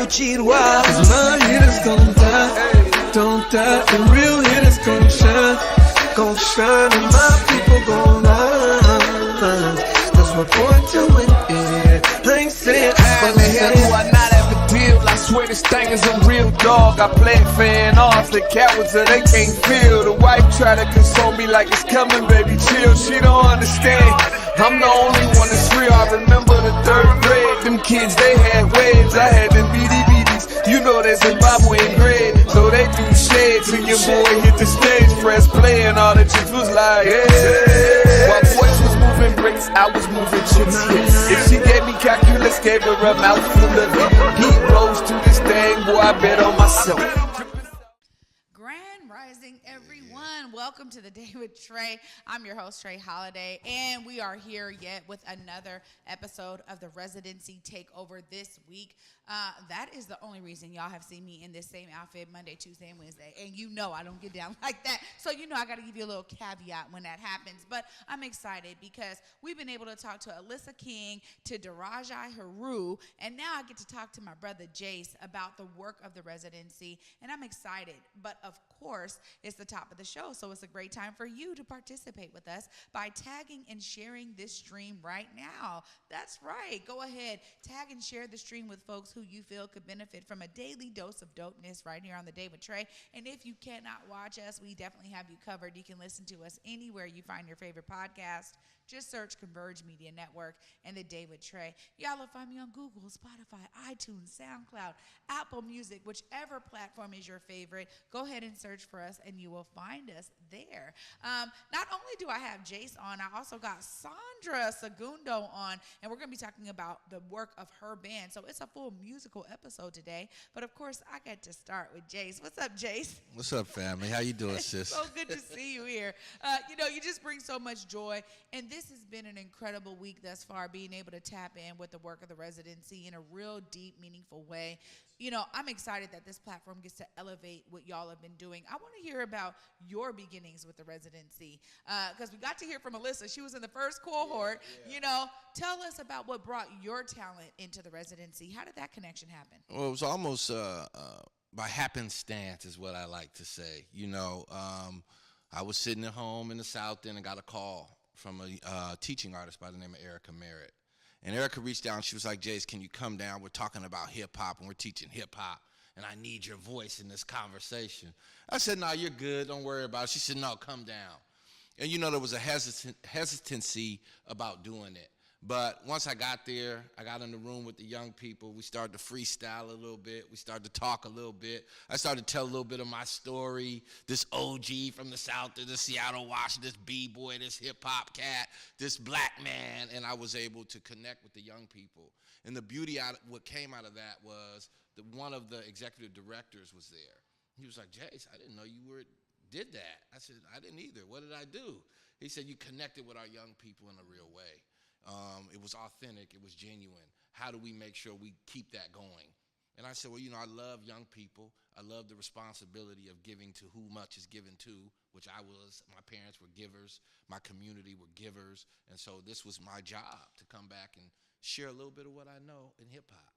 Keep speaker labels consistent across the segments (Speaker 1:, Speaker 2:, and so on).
Speaker 1: cheat wild. Cause my hitters gon' die, don't die. The real hitters gon' shine, and my people gon' rise. Cause we're born to win, yeah. I ain't saying
Speaker 2: how the hell do I not have the bill? I swear this thing is a real dog. I play it fan off, the cowards so they can't feel. The wife try to console me like it's coming, baby, chill. She don't understand, I'm the only one that's real. I remember the 3rd grade, them kids, they had waves. I had them BDBDs, you know that's Zimbabwe grade. So they do shades and your boy hit the stage, press play, and all the chicks was like, yeah. While boys was moving bricks, I was moving chips, yeah. If she gave me calculus, gave her a mouthful of it. Heat rose to this thing, boy, I bet on myself.
Speaker 3: Grand Rising, everyone. Welcome to the Day with Trae. I'm your host, Trae Holiday, and we are here yet with another episode of the Residency Takeover this week. That is the only reason y'all have seen me in this same outfit Monday, Tuesday, and Wednesday. And you know I don't get down like that. So you know I got to give you a little caveat when that happens. But I'm excited because we've been able to talk to Alyssa King, to Darajai Haru, and now I get to talk to my brother Jace about the work of the residency. And I'm excited. But of course, it's the top of the show. So it's a great time for you to participate with us by tagging and sharing this stream right now. That's right. Go ahead. Tag and share the stream with folks who you feel could benefit from a daily dose of dopeness right here on the Day with Trae. And if you cannot watch us, we definitely have you covered. You can listen to us anywhere you find your favorite podcast. Just search Converge Media Network and the Day with Trae. Y'all will find me on Google, Spotify, iTunes, SoundCloud, Apple Music, whichever platform is your favorite. Go ahead and search for us and you will find us there. Not only do I have Jace on, I also got Sondra Segundo on, and we're going to be talking about the work of her band. So it's a full musical episode today. But of course, I get to start with Jace. What's up, Jace?
Speaker 4: What's up, family? How you doing, sis?
Speaker 3: So good to see you here. You just bring so much joy, and this has been an incredible week thus far, being able to tap in with the work of the residency in a real deep, meaningful way. You know, I'm excited that this platform gets to elevate what y'all have been doing. I want to hear about your beginnings with the residency, because we got to hear from Alyssa. She was in the first cohort. Yeah. You know, tell us about what brought your talent into the residency. How did that connection happen?
Speaker 4: Well, it was almost by happenstance is what I like to say. You know, I was sitting at home in the South End and got a call from a teaching artist by the name of Erica Merritt. And Erica reached out and she was like, Jace, can you come down? We're talking about hip-hop and we're teaching hip-hop, and I need your voice in this conversation. I said, no, you're good. Don't worry about it. She said, no, come down. And, you know, there was a hesitancy about doing it. But once I got there, I got in the room with the young people. We started to freestyle a little bit. We started to talk a little bit. I started to tell a little bit of my story, this OG from the South to the Seattle, Washington, this B-boy, this hip-hop cat, this black man, and I was able to connect with the young people. And the beauty what came out of that was that one of the executive directors was there. He was like, Jace, I didn't know you did that. I said, I didn't either. What did I do? He said, you connected with our young people in a real way. It was authentic. It was genuine. How do we make sure we keep that going? And I said, well, you know, I love young people. I love the responsibility of giving to who much is given to, which I was. My parents were givers. My community were givers. And so this was my job to come back and share a little bit of what I know in hip-hop.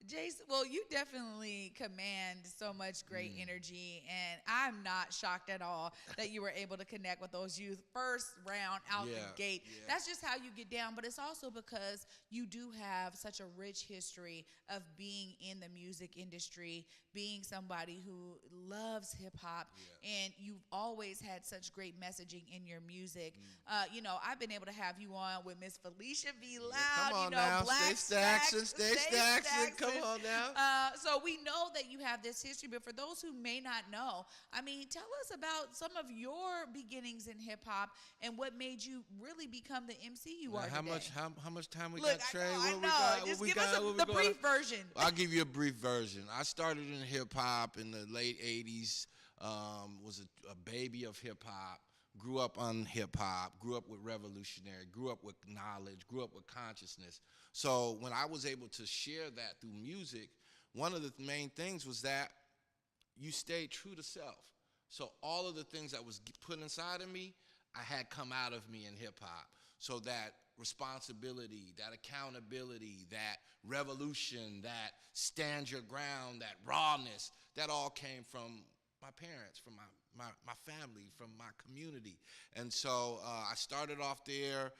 Speaker 3: Jace, well, you definitely command so much great energy, and I'm not shocked at all that you were able to connect with those youth first round out the gate. Yeah. That's just how you get down, but it's also because you do have such a rich history of being in the music industry, being somebody who loves hip-hop, and you've always had such great messaging in your music. You know, I've been able to have you on with Miss Felicia V. Loud,
Speaker 4: come on
Speaker 3: you know,
Speaker 4: now.
Speaker 3: Black
Speaker 4: Stay Stacksin'. Come on now.
Speaker 3: So we know that you have this history, but for those who may not know, I mean, tell us about some of your beginnings in hip hop and what made you really become the MC you are today.
Speaker 4: How much time we
Speaker 3: Look,
Speaker 4: got, Trae?
Speaker 3: I know. Just give us the brief version.
Speaker 4: I'll give you a brief version. I started in hip hop in the late 80s. Was a baby of hip hop. Grew up on hip hop. Grew up with revolutionary. Grew up with knowledge. Grew up with consciousness. So when I was able to share that through music, one of the main things was that you stayed true to self. So all of the things that was put inside of me, I had come out of me in hip hop. So that responsibility, that accountability, that revolution, that stand your ground, that rawness, that all came from my parents, from my family, from my community. And so I started off there.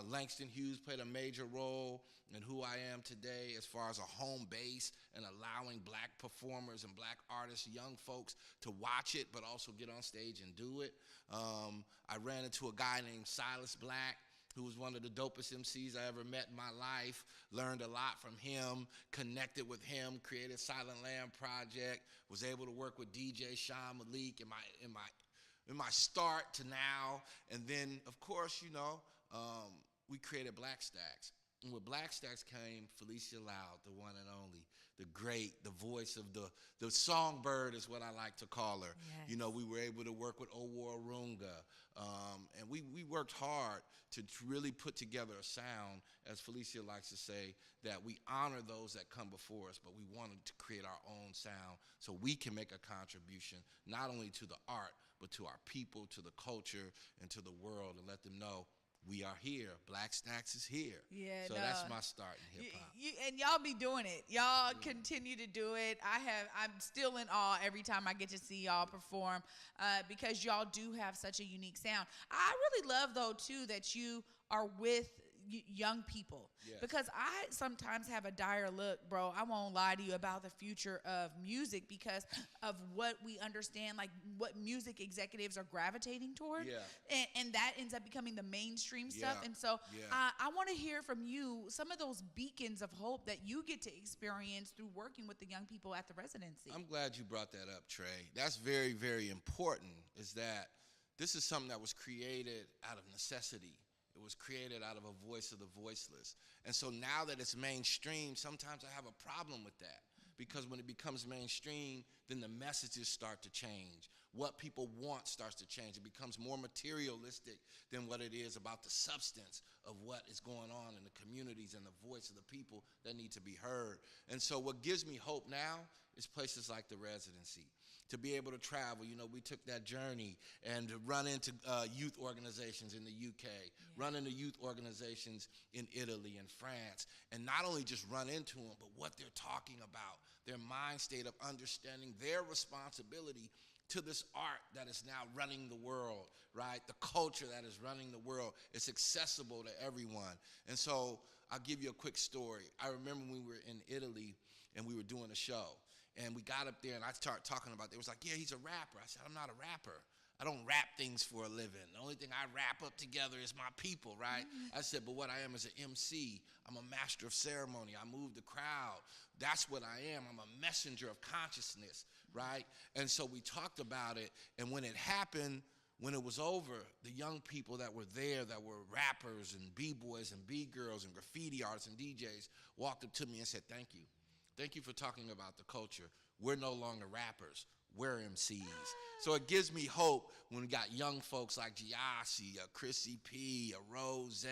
Speaker 4: Langston Hughes played a major role in who I am today as far as a home base and allowing black performers and black artists, young folks, to watch it but also get on stage and do it. I ran into a guy named Silas Black, who was one of the dopest MCs I ever met in my life. Learned a lot from him, connected with him, created Silent Land Project, was able to work with DJ Sean Malik in my start to now. And then, of course, we created Black Stacks. And with Black Stacks came Felicia Loud, the one and only, the great, the voice of the songbird is what I like to call her. Yes. We were able to work with Owo Orunga, and we worked hard to really put together a sound, as Felicia likes to say, that we honor those that come before us, but we wanted to create our own sound so we can make a contribution not only to the art, but to our people, to the culture, and to the world, and let them know we are here. Black Stacks is here.
Speaker 3: Yeah,
Speaker 4: so that's my start in hip hop.
Speaker 3: And y'all be doing it. Y'all continue to do it. I'm still in awe every time I get to see y'all perform because y'all do have such a unique sound. I really love though too that you are with young people. Yes. Because I sometimes have a dire look, bro. I won't lie to you about the future of music because of what we understand, like what music executives are gravitating toward. Yeah. And that ends up becoming the mainstream stuff. And so I want to hear from you some of those beacons of hope that you get to experience through working with the young people at the residency.
Speaker 4: I'm glad you brought that up, Trae. That's very, very important, is that this is something that was created out of necessity. It was created out of a voice of the voiceless. And so now that it's mainstream, sometimes I have a problem with that. Because when it becomes mainstream, then the messages start to change. What people want starts to change. It becomes more materialistic than what it is about the substance of what is going on in the communities and the voice of the people that need to be heard. And so what gives me hope now is places like the residency. To be able to travel, we took that journey and to run into youth organizations in the UK, run into youth organizations in Italy and France, and not only just run into them, but what they're talking about, their mind state of understanding their responsibility to this art that is now running the world, right? The culture that is running the world. It's accessible to everyone. And so I'll give you a quick story. I remember when we were in Italy and we were doing a show. And we got up there, and I started talking about it. It was like, yeah, he's a rapper. I said, I'm not a rapper. I don't rap things for a living. The only thing I wrap up together is my people, right? I said, but what I am is an MC. I'm a master of ceremony. I move the crowd. That's what I am. I'm a messenger of consciousness, right? And so we talked about it, and when it happened, when it was over, the young people that were there, that were rappers and B-boys and B-girls and graffiti artists and DJs, walked up to me and said, thank you. Thank you for talking about the culture. We're no longer rappers. We're MCs. So it gives me hope when we got young folks like Jace, Chrissy P, Rose.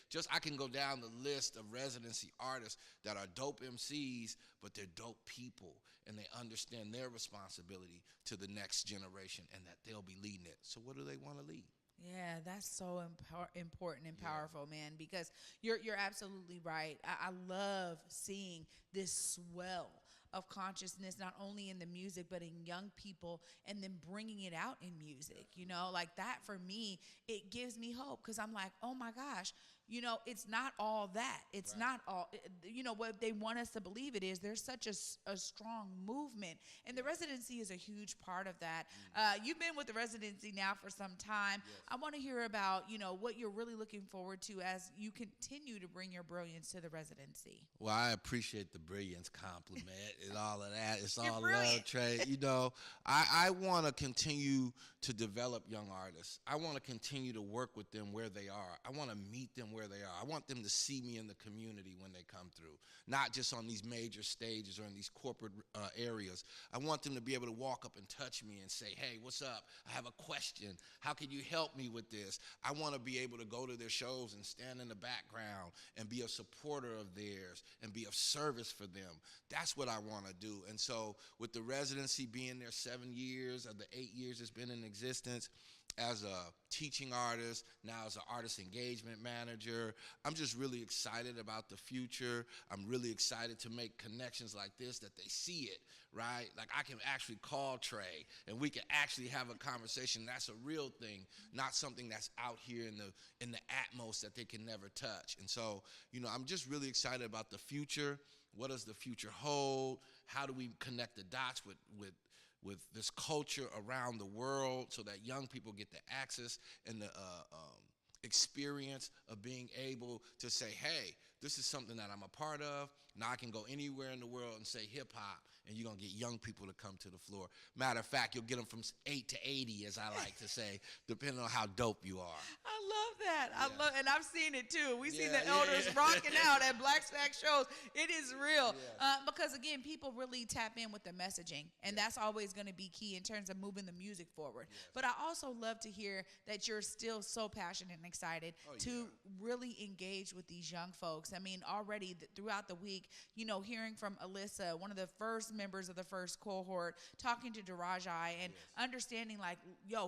Speaker 4: Just I can go down the list of residency artists that are dope MCs, but they're dope people, and they understand their responsibility to the next generation and that they'll be leading it. So what do they want to lead?
Speaker 3: Yeah, that's so important and powerful, man, because you're absolutely right. I love seeing this swell of consciousness, not only in the music, but in young people, and then bringing it out in music, like that for me, it gives me hope because I'm like, oh my gosh, it's not all that. It's not all, what they want us to believe it is. There's such a strong movement, and the residency is a huge part of that. You've been with the residency now for some time. Yes. I want to hear about, what you're really looking forward to as you continue to bring your brilliance to the residency.
Speaker 4: Well, I appreciate the brilliance compliment and all of that. It's
Speaker 3: You're
Speaker 4: all
Speaker 3: brilliant.
Speaker 4: love, Trae. I want to continue to develop young artists. I want to continue to work with them where they are. I want to meet them where they are. I want them to see me in the community when they come through, not just on these major stages or in these corporate areas. I want them to be able to walk up and touch me and say, hey, what's up? I have a question. How can you help me with this? I want to be able to go to their shows and stand in the background and be a supporter of theirs and be of service for them. That's what I want to do. And so with the residency being there 7 years of the 8 years it's been in existence, as a teaching artist, now as an artist engagement manager, I'm just really excited about the future. I'm really excited to make connections like this, that they see it, right? Like I can actually call Trae and we can actually have a conversation. That's a real thing, not something that's out here in the atmos that they can never touch. And so, I'm just really excited about the future. What does the future hold? How do we connect the dots with this culture around the world so that young people get the access and the experience of being able to say, hey, this is something that I'm a part of. Now I can go anywhere in the world and say hip hop, and you're going to get young people to come to the floor. Matter of fact, you'll get them from 8 to 80, as I like to say, depending on how dope you are.
Speaker 3: I love that.
Speaker 4: Yeah.
Speaker 3: And I've seen it too. We see the elders rocking out at Black Stack shows. It is real. Because again, people really tap in with the messaging, and that's always going to be key in terms of moving the music forward. Yes. But I also love to hear that you're still so passionate and excited to really engage with these young folks. I mean, already throughout the week, hearing from Alyssa, one of the first members of the first cohort, talking to Darajai and understanding like,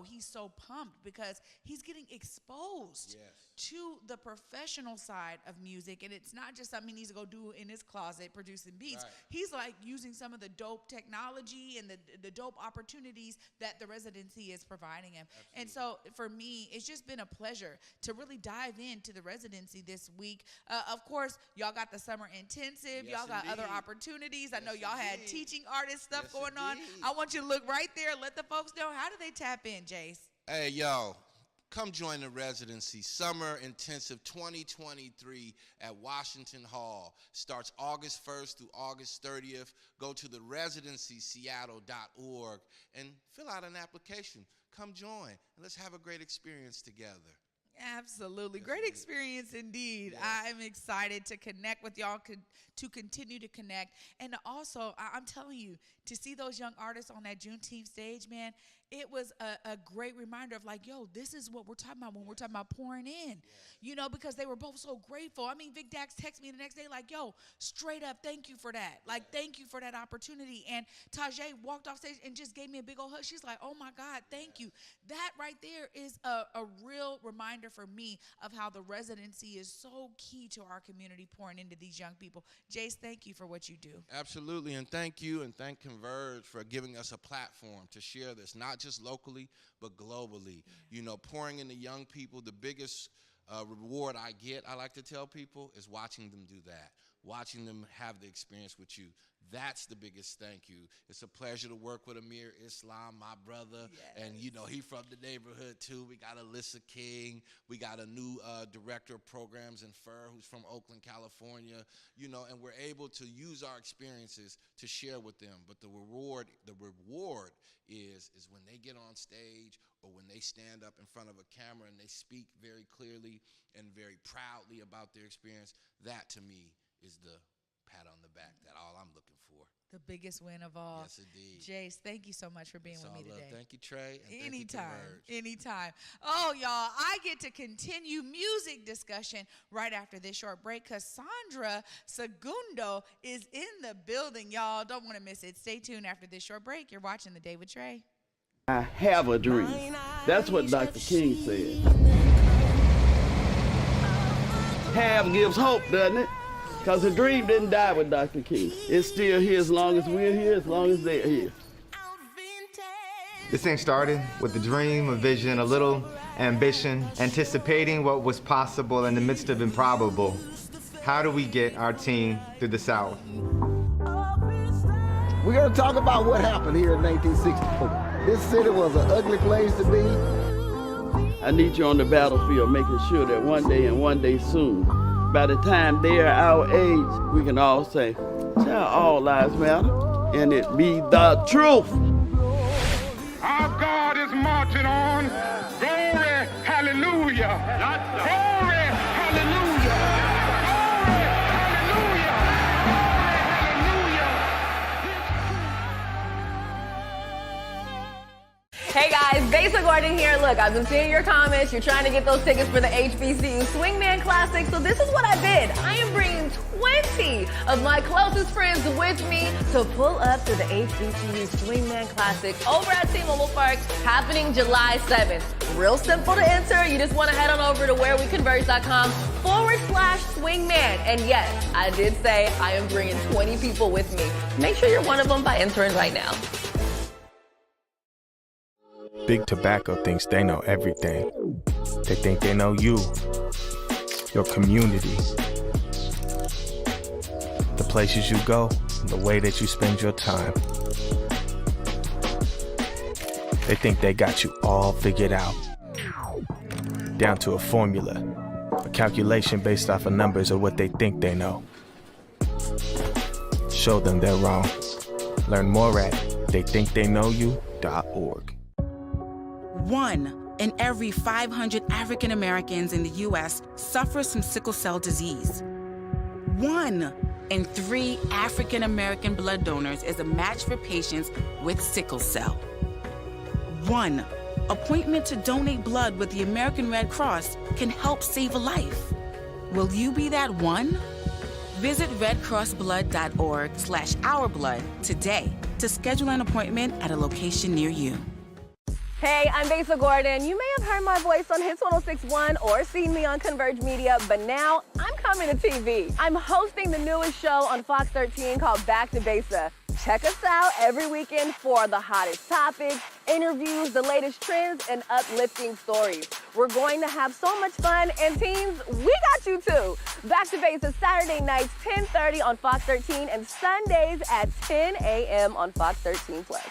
Speaker 3: he's so pumped because he's getting exposed to the professional side of music. And it's not just something he needs to go do in his closet producing beats. Right. He's like using some of the dope technology and the dope opportunities that the residency is providing him. Absolutely. And so for me, it's just been a pleasure to really dive into the residency this week. Of course, y'all got the summer intensive. Y'all got other opportunities. I know y'all had teaching artist stuff going on. I want you to look right there. Let the folks know, how do they tap in, Jace?
Speaker 4: Hey, yo. Come join the residency, Summer Intensive 2023 at Washington Hall. Starts August 1st through August 30th. Go to the residencyseattle.org and fill out an application. Come join, and let's have a great experience together.
Speaker 3: Absolutely. Great experience indeed. Yes. I'm excited to connect with y'all, to continue to connect. And also, I'm telling you, to see those young artists on that Juneteenth stage, man, it was a great reminder of like, this is what we're talking about when we're talking about pouring in, because they were both so grateful. I mean, Vic Dax texted me the next day like, straight up, thank you for that. Like, thank you for that opportunity. And Tajay walked off stage and just gave me a big old hug. She's like, oh my God, thank you. That right there is a real reminder for me of how the residency is so key to our community, pouring into these young people. Jace, thank you for what you do.
Speaker 4: Absolutely, and thank you, and thank Converge for giving us a platform to share this, not just locally, but globally. Pouring into young people, the biggest reward I get, I like to tell people, is watching them do that, watching them have the experience with you. That's the biggest thank you. It's a pleasure to work with Amir Islam, my brother. Yes. And, he from the neighborhood, too. We got Alyssa King. We got a new director of programs in FUR who's from Oakland, California. And we're able to use our experiences to share with them. But the reward is when they get on stage or when they stand up in front of a camera and they speak very clearly and very proudly about their experience. That, to me, is the pat on the back, that all I'm looking for.
Speaker 3: The biggest win of all.
Speaker 4: Yes, indeed.
Speaker 3: Jace, thank you so much for being with me today.
Speaker 4: Thank you, Trae. And
Speaker 3: Anytime. Oh, y'all, I get to continue music discussion right after this short break because Sondra Segundo is in the building, y'all. Don't want to miss it. Stay tuned after this short break. You're watching The Day with Trae.
Speaker 5: I have a dream. That's what Dr. King said. Have gives hope, doesn't it? Because the dream didn't die with Dr. King. It's still here as long as we're here, as long as they're here.
Speaker 6: This thing started with a dream, a vision, a little ambition, anticipating what was possible in the midst of improbable. How do we get our team through the South?
Speaker 7: We're going to talk about what happened here in 1964. This city was an ugly place to be.
Speaker 5: I need you on the battlefield, making sure that one day and one day soon, by the time they're our age, we can all say, child, all lives matter, and it be the truth.
Speaker 8: Our God is marching on. Glory, hallelujah. Glory, hallelujah. Glory, hallelujah. Glory, hallelujah.
Speaker 9: Hey guys, Basic Gordon here. Look, I've been seeing your comments. You're trying to get those tickets for the HBCU Swingman Classic. So this is what I did. I am bringing 20 of my closest friends with me to pull up to the HBCU Swingman Classic over at T-Mobile Park, happening July 7th. Real simple to enter. You just want to head on over to whereweconverse.com/swingman. And yes, I did say I am bringing 20 people with me. Make sure you're one of them by entering right now.
Speaker 10: Big Tobacco thinks they know everything. They think they know you, your community, the places you go, the way that you spend your time. They think they got you all figured out, down to a formula, a calculation based off of numbers of what they think they know. Show them they're wrong. Learn more at theythinktheyknowyou.org.
Speaker 11: 1 in every 500 African Americans in the U.S. suffers from sickle cell disease. 1 in 3 African American blood donors is a match for patients with sickle cell. 1 appointment to donate blood with the American Red Cross can help save a life. Will you be that one? Visit redcrossblood.org/ourblood today to schedule an appointment at a location near you.
Speaker 9: Hey, I'm Basic Gordon. You may have heard my voice on Hits 106.1 or seen me on Converge Media, but now I'm coming to TV. I'm hosting the newest show on Fox 13 called Back to Basic. Check us out every weekend for the hottest topics, interviews, the latest trends, and uplifting stories. We're going to have so much fun, and teens, we got you too. Back to Basic Saturday nights, 10:30 on Fox 13, and Sundays at 10 a.m. on Fox 13 Plus.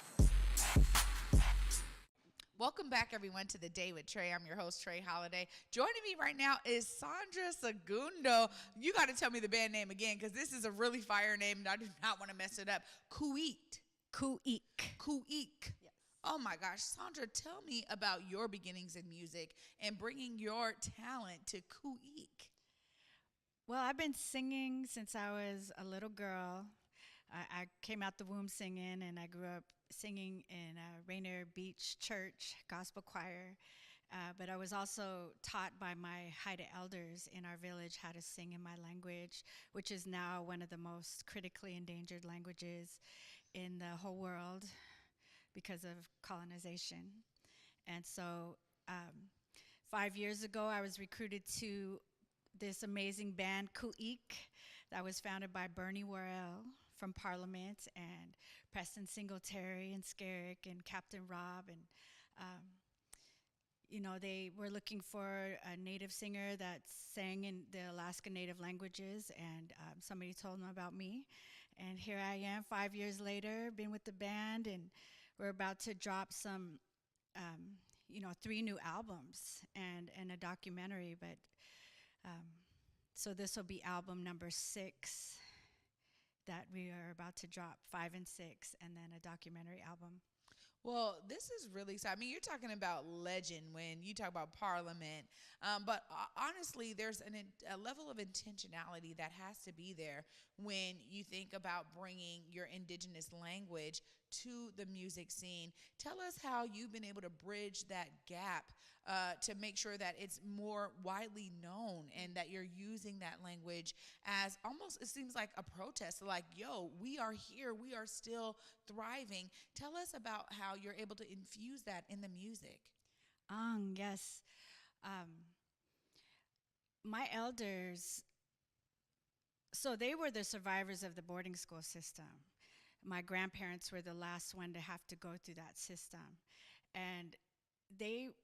Speaker 3: Welcome back, everyone, to The Day with Trae. I'm your host, Trae Holiday. Joining me right now is Sondra Segundo. You got to tell me the band name again, because this is a really fire name, and I do not want to mess it up. Khu.éex.
Speaker 12: Khu.éex.
Speaker 3: Khu.éex.
Speaker 12: Yes.
Speaker 3: Oh, my gosh. Sondra, tell me about your beginnings in music and bringing your talent to Khu.éex.
Speaker 12: Well, I've been singing since I was a little girl. I came out the womb singing, and I grew up singing in Rainier Beach Church gospel choir. But I was also taught by my Haida elders in our village how to sing in my language, which is now one of the most critically endangered languages in the whole world because of colonization. And so 5 years ago, I was recruited to this amazing band, Khu.éex, that was founded by Bernie Worrell from Parliament, and Preston Singletary and Skerrick and Captain Rob. And, they were looking for a native singer that sang in the Alaska Native languages, and somebody told them about me. And here I am 5 years later, been with the band, and we're about to drop some, 3 new albums and a documentary. But so this will be album number 6 that we are about to drop, 5 and 6, and then a documentary album.
Speaker 3: Well, this is really exciting. I mean, you're talking about legend when you talk about Parliament, but honestly, there's a level of intentionality that has to be there when you think about bringing your indigenous language to the music scene. Tell us how you've been able to bridge that gap to make sure that it's more widely known and that you're using that language as almost, it seems like a protest, like, yo, we are here, we are still thriving. Tell us about how you're able to infuse that in the music.
Speaker 12: Yes. My elders, so they were the survivors of the boarding school system. My grandparents were the last one to have to go through that system. And they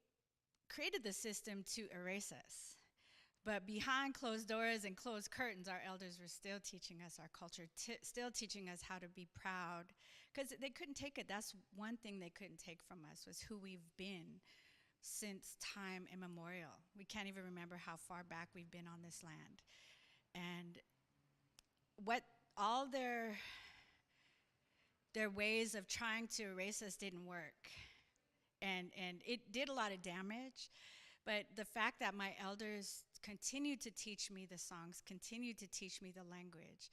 Speaker 12: created the system to erase us. But behind closed doors and closed curtains, our elders were still teaching us our culture, still teaching us how to be proud, because they couldn't take it. That's one thing they couldn't take from us, was who we've been since time immemorial. We can't even remember how far back we've been on this land. And what all their ways of trying to erase us didn't work. And it did a lot of damage. But the fact that my elders continued to teach me the songs, continued to teach me the language,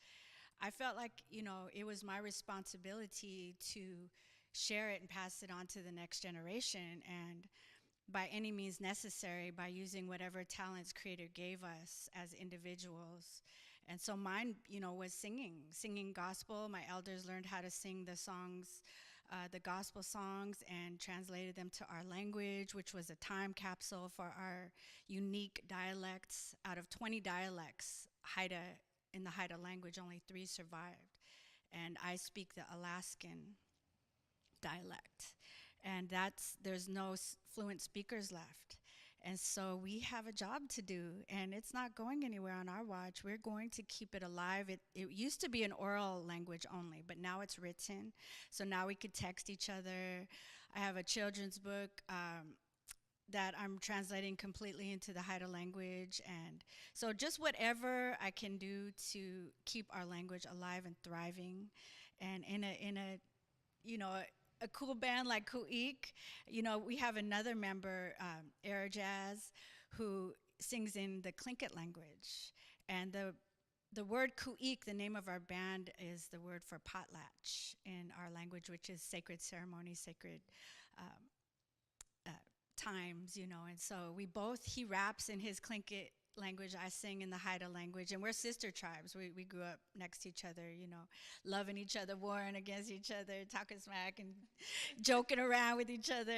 Speaker 12: I felt like, it was my responsibility to share it and pass it on to the next generation, and by any means necessary, by using whatever talents Creator gave us as individuals. And so mine, was singing gospel. My elders learned how to sing the songs, the gospel songs, and translated them to our language, which was a time capsule for our unique dialects. Out of 20 dialects, in the Haida language, only 3 survived. And I speak the Alaskan dialect. And there's no fluent speakers left. And so we have a job to do, and it's not going anywhere on our watch. We're going to keep it alive. It used to be an oral language only, but now it's written. So now we could text each other. I have a children's book that I'm translating completely into the Haida language. And so just whatever I can do to keep our language alive and thriving. And in a cool band like Khu.éex, we have another member, Air Jazz, who sings in the Tlingit language. And the word Khu.éex, the name of our band, is the word for potlatch in our language, which is sacred ceremony, sacred times, And so he raps in his Tlingit language, I sing in the Haida language, and we're sister tribes. We grew up next to each other, loving each other, warring against each other, talking smack and joking around with each other,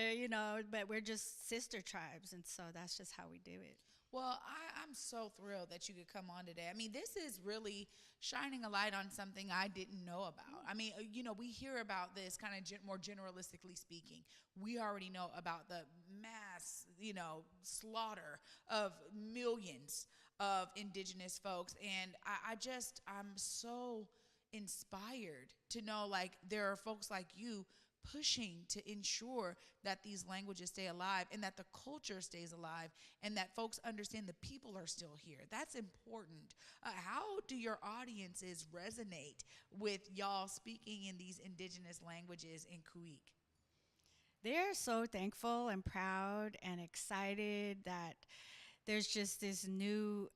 Speaker 12: but we're just sister tribes, and so that's just how we do it.
Speaker 3: Well, I'm so thrilled that you could come on today. I mean, this is really shining a light on something I didn't know about. I mean, we hear about this kind of more generalistically speaking. We already know about the mass, slaughter of millions of indigenous folks. And I'm so inspired to know, like, there are folks like you pushing to ensure that these languages stay alive and that the culture stays alive and that folks understand the people are still here. That's important. How do your audiences resonate with y'all speaking in these indigenous languages in Khu.éex?
Speaker 12: They're so thankful and proud and excited that there's just this new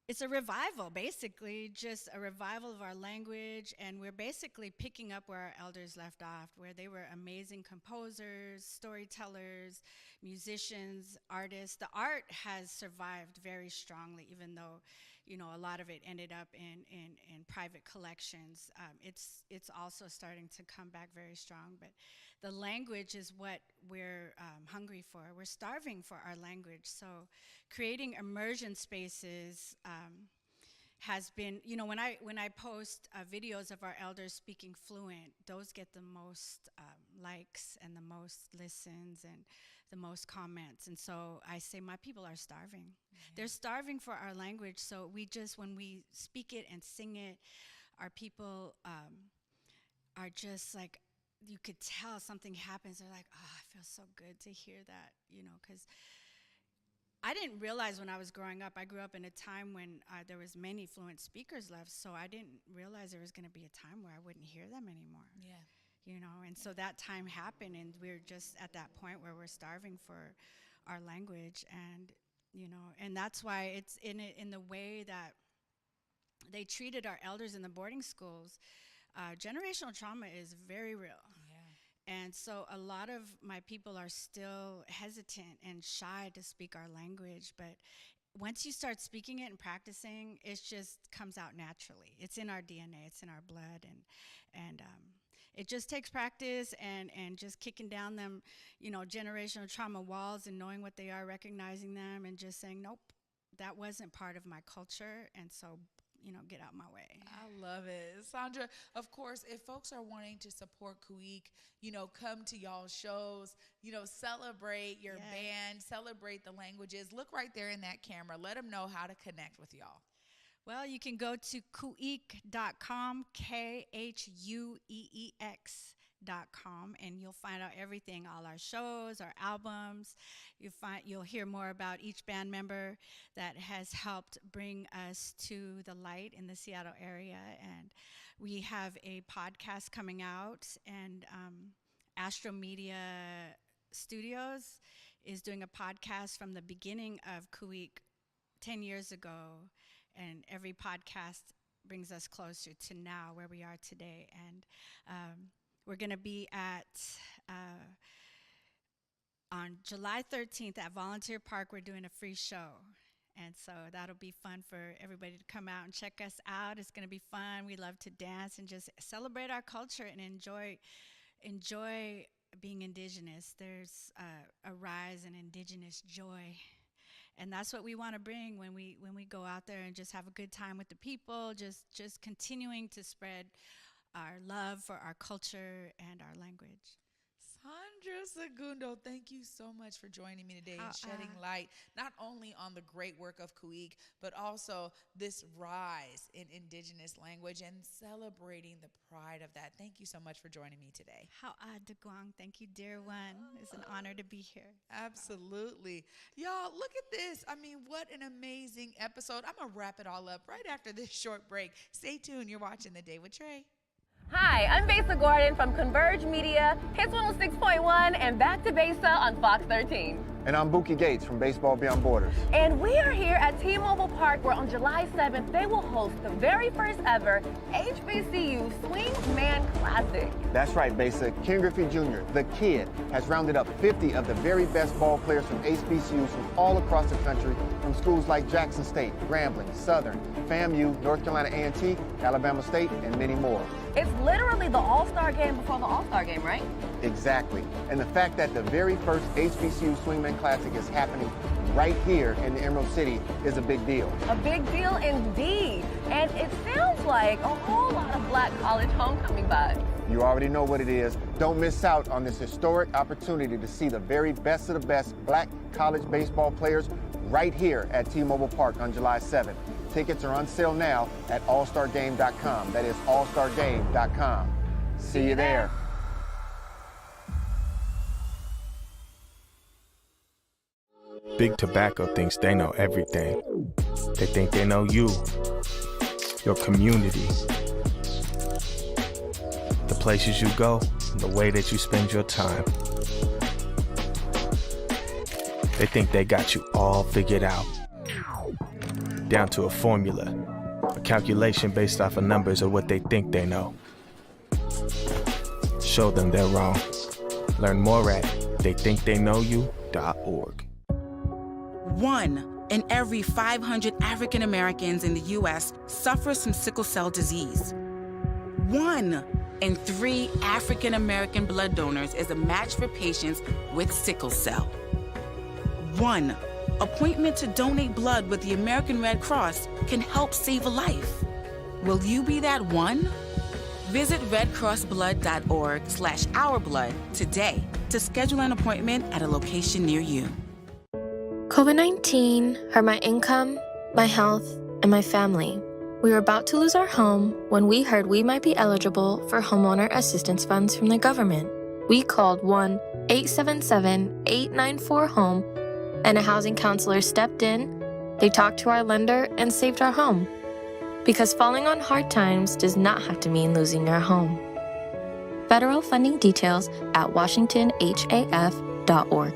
Speaker 12: it's a revival, basically, just a revival of our language, and we're basically picking up where our elders left off, where they were amazing composers, storytellers, musicians, artists. The art has survived very strongly, even though, a lot of it ended up in private collections. It's also starting to come back very strong, but the language is what we're hungry for. We're starving for our language, so creating immersion spaces has been, when I post videos of our elders speaking fluent, those get the most likes and the most listens and the most comments. And so I say, my people are starving. Mm-hmm. They're starving for our language. So when we speak it and sing it, our people are just like, you could tell something happens. They're like, oh, I feel so good to hear that, because I didn't realize when I was growing up, I grew up in a time when there was many fluent speakers left, so I didn't realize there was going to be a time where I wouldn't hear them anymore.
Speaker 3: Yeah.
Speaker 12: And so that time happened, and we're just at that point where we're starving for our language, and, and that's why it's in the way that they treated our elders in the boarding schools. Generational trauma is very real. And so a lot of my people are still hesitant and shy to speak our language, but once you start speaking it and practicing, it just comes out naturally. It's in our DNA, it's in our blood, and it just takes practice and just kicking down them, generational trauma walls and knowing what they are, recognizing them, and just saying, nope, that wasn't part of my culture, and so get out my way.
Speaker 3: I love it. Sondra, of course, if folks are wanting to support Khu.éex, come to y'all's shows, celebrate your band, celebrate the languages. Look right there in that camera. Let them know how to connect with y'all.
Speaker 12: Well, you can go to Khu.éex.com, Khu.éex.com, and you'll find out everything, all our shows, our albums. You'll hear more about each band member that has helped bring us to the light in the Seattle area. And we have a podcast coming out, and Astro Media Studios is doing a podcast from the beginning of Khu.éex 10 years ago. And every podcast brings us closer to now, where we are today. And We're going to be at on July 13th at Volunteer Park. We're doing a free show. And so that'll be fun for everybody to come out and check us out. It's going to be fun. We love to dance and just celebrate our culture and enjoy being indigenous. There's a rise in indigenous joy. And that's what we want to bring when we go out there and just have a good time with the people, just continuing to spread our love for our culture and our language.
Speaker 3: Sondra Segundo, thank you so much for joining me today and shedding light not only on the great work of Khu.éex, but also this rise in indigenous language and celebrating the pride of that. Thank you so much for joining me today.
Speaker 12: Guang. Thank you, dear one. It's an honor to be here.
Speaker 3: Absolutely. Y'all, look at this. I mean, what an amazing episode. I'm going to wrap it all up right after this short break. Stay tuned. You're watching The Day with Trae.
Speaker 9: Hi, I'm Besa Gordon from Converge Media, Hits 106.1, and Back to Besa on Fox 13.
Speaker 13: And I'm Buki Gates from Baseball Beyond Borders.
Speaker 9: And we are here at T-Mobile Park, where on July 7th, they will host the very first ever HBCU Swingman Classic.
Speaker 13: That's right, Besa. Ken Griffey Jr., the kid, has rounded up 50 of the very best ball players from HBCUs from all across the country, from schools like Jackson State, Grambling, Southern, FAMU, North Carolina A&T, Alabama State, and many more.
Speaker 9: It's literally the All-Star game before the All-Star game, right?
Speaker 13: Exactly. And the fact that the very first HBCU Swingman Classic is happening right here in the Emerald City is a big deal.
Speaker 9: A big deal indeed. And it sounds like a whole lot of Black college homecoming vibes.
Speaker 13: You already know what it is. Don't miss out on this historic opportunity to see the very best of the best Black college baseball players right here at T-Mobile Park on July 7th. Tickets are on sale now at allstargame.com. That is allstargame.com. See you there.
Speaker 10: Big Tobacco thinks they know everything. They think they know you, your community, the places you go, and the way that you spend your time. They think they got you all figured out, down to a formula, a calculation based off of numbers of what they think they know. Show them they're wrong. Learn more at theythinktheyknowyou.org.
Speaker 11: 1 in every 500 African Americans in the U.S. suffers from sickle cell disease. 1 in 3 African American blood donors is a match for patients with sickle cell. 1 appointment to donate blood with the American Red Cross can help save a life. Will you be that one? Visit redcrossblood.org/ourblood today to schedule an appointment at a location near you.
Speaker 14: COVID-19 hurt my income, my health, and my family. We were about to lose our home when we heard we might be eligible for homeowner assistance funds from the government. We called 1-877-894-HOME, and a housing counselor stepped in. They talked to our lender and saved our home. Because falling on hard times does not have to mean losing your home. Federal funding details at washingtonhaf.org.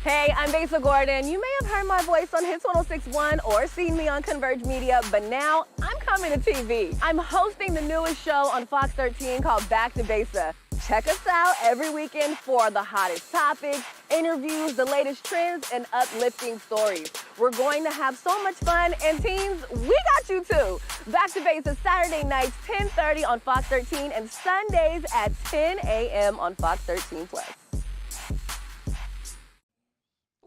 Speaker 9: Hey, I'm Besa Gordon. You may have heard my voice on Hits 106.1 or seen me on Converge Media, but now I'm coming to TV. I'm hosting the newest show on Fox 13 called Back to Besa. Check us out every weekend for the hottest topics, interviews, the latest trends, and uplifting stories. We're going to have so much fun, and teens, we got you too. Back to Besa Saturday nights, 10:30 on Fox 13, and Sundays at 10 a.m. on Fox 13 Plus.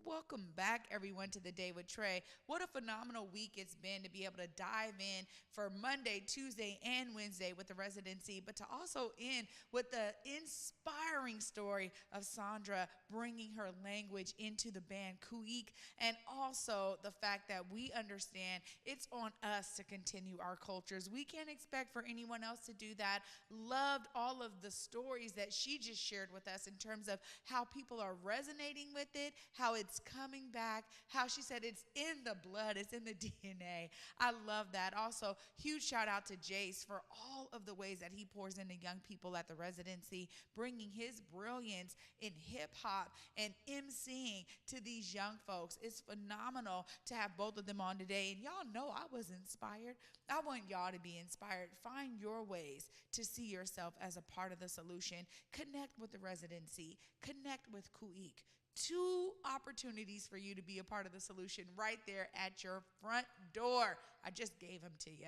Speaker 3: Welcome back, everyone, to The Day with Trae. What a phenomenal week it's been to be able to dive in for Monday, Tuesday, and Wednesday with the residency, but to also end with the inspiring story of Sondra bringing her language into the band Khu.éex, and also the fact that we understand it's on us to continue our cultures. We can't expect for anyone else to do that. Loved all of the stories that she just shared with us in terms of how people are resonating with it, how it's coming back, how she said it's in the blood, it's in the DNA. I love that. Also, huge shout out to Jace for all of the ways that he pours into young people at the residency, bringing his brilliance in hip hop and emceeing to these young folks. It's phenomenal to have both of them on today. And y'all know I was inspired. I want y'all to be inspired. Find your ways to see yourself as a part of the solution. Connect with the residency. Connect with Khu.éex. 2 opportunities for you to be a part of the solution right there at your front door. I just gave them to you.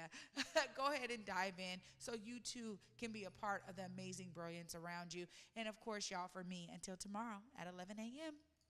Speaker 3: Go ahead and dive in so you too can be a part of the amazing brilliance around you. And of course, y'all, for me, until tomorrow at 11 a.m.